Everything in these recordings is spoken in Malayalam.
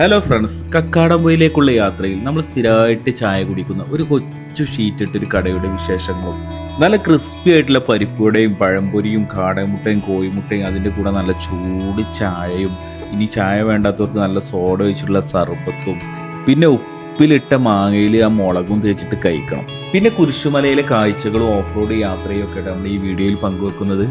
ഹലോ ഫ്രണ്ട്സ്, കക്കാടംപൊയിലേക്കുള്ള യാത്രയിൽ നമ്മൾ സ്ഥിരമായിട്ട് ചായ കുടിക്കുന്ന ഒരു കൊച്ചു ഷീറ്റിട്ടൊരു കടയുടെ വിശേഷങ്ങളും നല്ല ക്രിസ്പി ആയിട്ടുള്ള പരിപ്പുവടയും പഴംപൊരിയും കാടമുട്ടയും കോഴിമുട്ടയും അതിൻ്റെ കൂടെ നല്ല ചൂട് ചായയും ഇനി ചായ വേണ്ടാത്തവർക്ക് നല്ല സോഡ ഒഴിച്ചിട്ടുള്ള സർബത്തും പിന്നെ ഉപ്പിലിട്ട മാങ്ങയിൽ ആ മുളകും തേച്ചിട്ട് കഴിക്കണം. പിന്നെ കുരിശുമലയിലെ കാഴ്ചകളും ഓഫ് റോഡ് യാത്രയും ഒക്കെ നമ്മൾ ഈ വീഡിയോയിൽ പങ്കുവെക്കുന്നത്.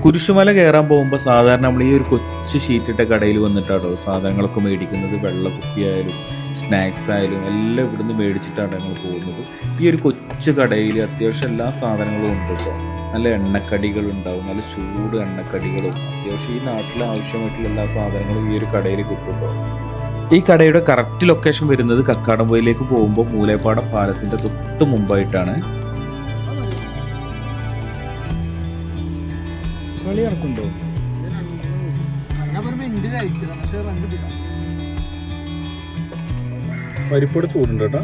കുരിശുമല കയറാൻ പോകുമ്പോൾ സാധാരണ നമ്മൾ ഈ ഒരു കൊച്ചു ഷീറ്റിട്ട കടയിൽ വന്നിട്ടാണോ സാധനങ്ങളൊക്കെ മേടിക്കുന്നത്. വെള്ളക്കുപ്പിയായാലും സ്നാക്സ് ആയാലും എല്ലാം ഇവിടുന്ന് മേടിച്ചിട്ടാണ് ഞങ്ങൾ പോകുന്നത്. ഈ ഒരു കൊച്ചു കടയിൽ അത്യാവശ്യം എല്ലാ സാധനങ്ങളും ഉണ്ട് കേട്ടോ. നല്ല എണ്ണക്കടികൾ ഉണ്ടാവും, നല്ല ചൂട് എണ്ണക്കടികളും അത്യാവശ്യം ഈ നാട്ടിൽ ആവശ്യമായിട്ടുള്ള എല്ലാ സാധനങ്ങളും ഈ ഒരു കടയിൽ കിട്ടുമ്പോൾ. ഈ കടയുടെ കറക്റ്റ് ലൊക്കേഷൻ വരുന്നത് കക്കാടംപൊയിലേക്ക് പോകുമ്പോൾ മൂലേപ്പാടം പാലത്തിൻ്റെ തൊട്ട് മുമ്പായിട്ടാണ്. കളി ഇറക്കുണ്ടോ? പരിപ്പോടെ ചൂടുണ്ട് കേട്ടോ.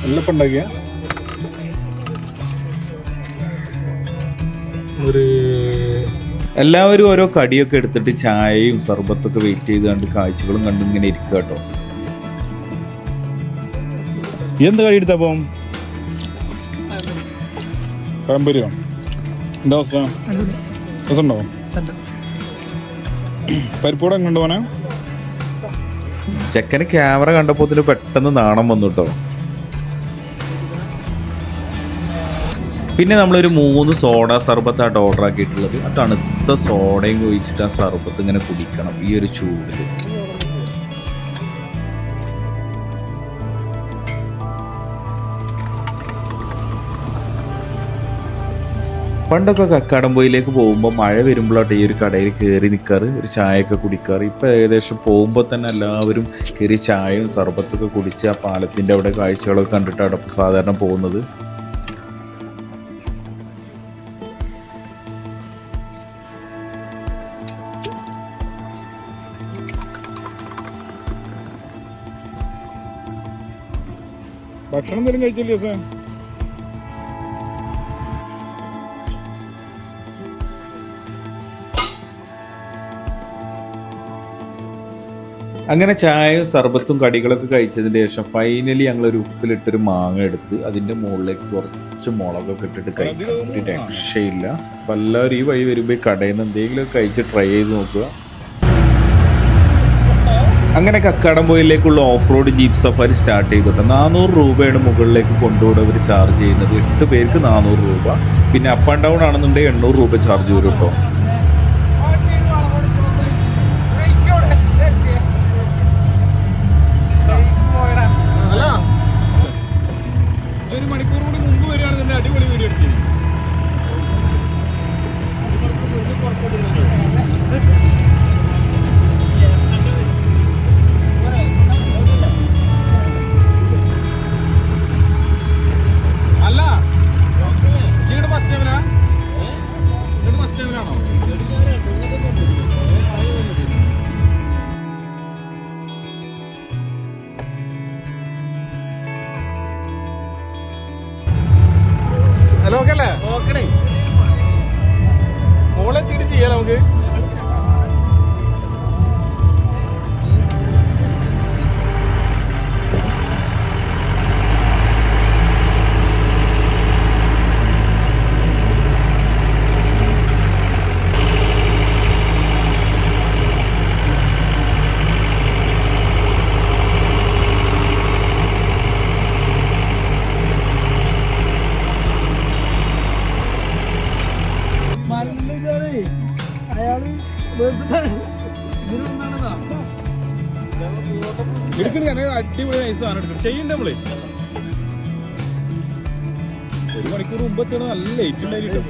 എല്ലാം ഉണ്ടാക്കിയ എല്ലാവരും ഓരോ കടിയൊക്കെ എടുത്തിട്ട് ചായയും സർബത്തൊക്കെ വെയിറ്റ് ചെയ്ത് കണ്ട് കാഴ്ചകളും കണ്ട് ഇങ്ങനെ ഇരിക്കുക കേട്ടോ. എന്ത് കടി എടുത്തപ്പം? പഴംപൊരിയോ? എന്താ അവസ്ഥ? രസമുണ്ടോ? പരിപ്പോടെ എങ്ങനെ പോനെ? ചെക്കന് ക്യാമറ കണ്ടപ്പോ പെട്ടെന്ന് നാണം വന്നു കേട്ടോ. പിന്നെ നമ്മളൊരു 3 സോഡ സർബത്താണ് ഓർഡർ ആക്കിയിട്ടുള്ളത്. ആ തണുത്ത സോഡയും ഒഴിച്ചിട്ട് ആ സർബത്ത് ഇങ്ങനെ കുടിക്കണം ഈ ഒരു ചൂടിൽ. പണ്ടൊക്കെ കക്കാടംപൊയിലേക്ക് പോകുമ്പോൾ മഴ വരുമ്പോഴാണ് ഈ ഒരു കടയിൽ കയറി നിൽക്കാറ്, ഒരു ചായയൊക്കെ കുടിക്കാറ്. ഇപ്പം ഏകദേശം പോകുമ്പോൾ തന്നെ എല്ലാവരും കയറി ചായയും സർബത്തൊക്കെ കുടിച്ച് ആ പാലത്തിൻ്റെ അവിടെ കാഴ്ചകളൊക്കെ കണ്ടിട്ടാണ് ഇപ്പോൾ സാധാരണ പോകുന്നത്. ഭക്ഷണം തരും കഴിച്ചില്ലേ സാർ? അങ്ങനെ ചായയും സർബത്തും കടികളൊക്കെ കഴിച്ചതിന് ശേഷം ഫൈനലി ഞങ്ങളൊരു ഉപ്പിലിട്ടൊരു മാങ്ങ എടുത്ത് അതിൻ്റെ മുകളിലേക്ക് കുറച്ച് മുളകൊക്കെ ഇട്ടിട്ട് കഴിക്കാൻ ഒരു രക്ഷയില്ല. അപ്പം എല്ലാവരും ഈ വഴി വരുമ്പോൾ ഈ കടയിൽ നിന്ന് എന്തെങ്കിലുമൊക്കെ കഴിച്ച് ട്രൈ ചെയ്ത് നോക്കുക. അങ്ങനെ കക്കാടംപൊയിലേക്കുള്ള off road jeep safari start ചെയ്തിട്ട് 400 രൂപയാണ് മുകളിലേക്ക് കൊണ്ടുപോയി അവർ ചാർജ് ചെയ്യുന്നത്. 8 പേർക്ക് 400 രൂപ. പിന്നെ അപ്പ് ആൻഡ് ഡൗൺ ആണെന്നുണ്ടെങ്കിൽ 800 രൂപ ചാർജ് വരും കേട്ടോ. ഒരു മണിക്കൂർ കൂടി മുമ്പ് വരികയാണെന്നുണ്ടെങ്കിൽ അടിപൊളി വീഡിയോ എടുക്കും. അല്ല ഇവിടെ ബസ് ടൈമിലാ? ഇവിടെ ബസ് ടൈമിലാണോ? ഹലോ, ഓക്കെ അല്ലേ? മോളെത്തിയിട്ട് ചെയ്യാം നമുക്ക്. അടിപൊളി നൈസ് സാധനം എടുക്കണം. ചെയ്യണ്ടേ നമ്മള്? 1 മണിക്കൂർ മുമ്പ് എത്തിയാണ്. നല്ല ലേറ്റ് ഉണ്ടായിരിക്കും.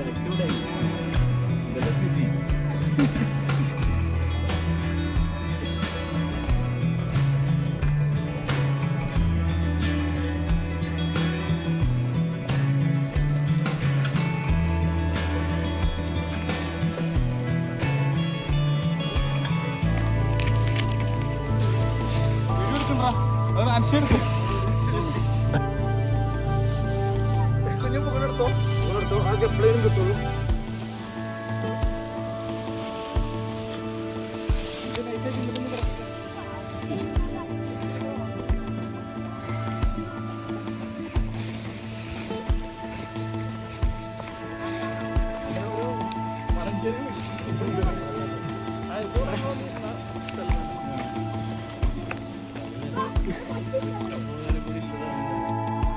കിട്ടുള്ളൂ.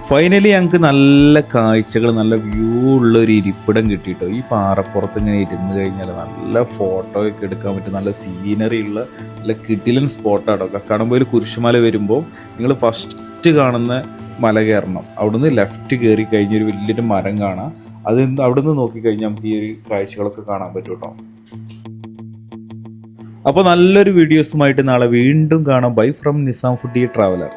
ഫൈനലി ഞങ്ങൾക്ക് നല്ല കാഴ്ചകൾ, നല്ല വ്യൂ ഉള്ള ഒരു ഇരിപ്പിടം കിട്ടിയിട്ടോ. ഈ പാറപ്പുറത്ത് ഇങ്ങനെ ഇരുന്ന് കഴിഞ്ഞാൽ നല്ല ഫോട്ടോ ഒക്കെ എടുക്കാൻ പറ്റും, നല്ല സീനറി ഉള്ള നല്ല കിടിലൻ സ്പോട്ടാട്ടോ. കക്കാടംപൊയിൽ കുരിശുമല വരുമ്പോൾ നിങ്ങൾ ഫസ്റ്റ് കാണുന്ന മല കയറണം. അവിടുന്ന് ലെഫ്റ്റ് കയറി കഴിഞ്ഞൊരു വലിയൊരു മരം കാണാം. അത് അവിടുന്ന് നോക്കിക്കഴിഞ്ഞാൽ നമുക്ക് ഈ ഒരു കാഴ്ചകളൊക്കെ കാണാൻ പറ്റും കേട്ടോ. അപ്പോൾ നല്ലൊരു വീഡിയോസുമായിട്ട് നാളെ വീണ്ടും കാണാം. Bye from Nizam foodie traveller.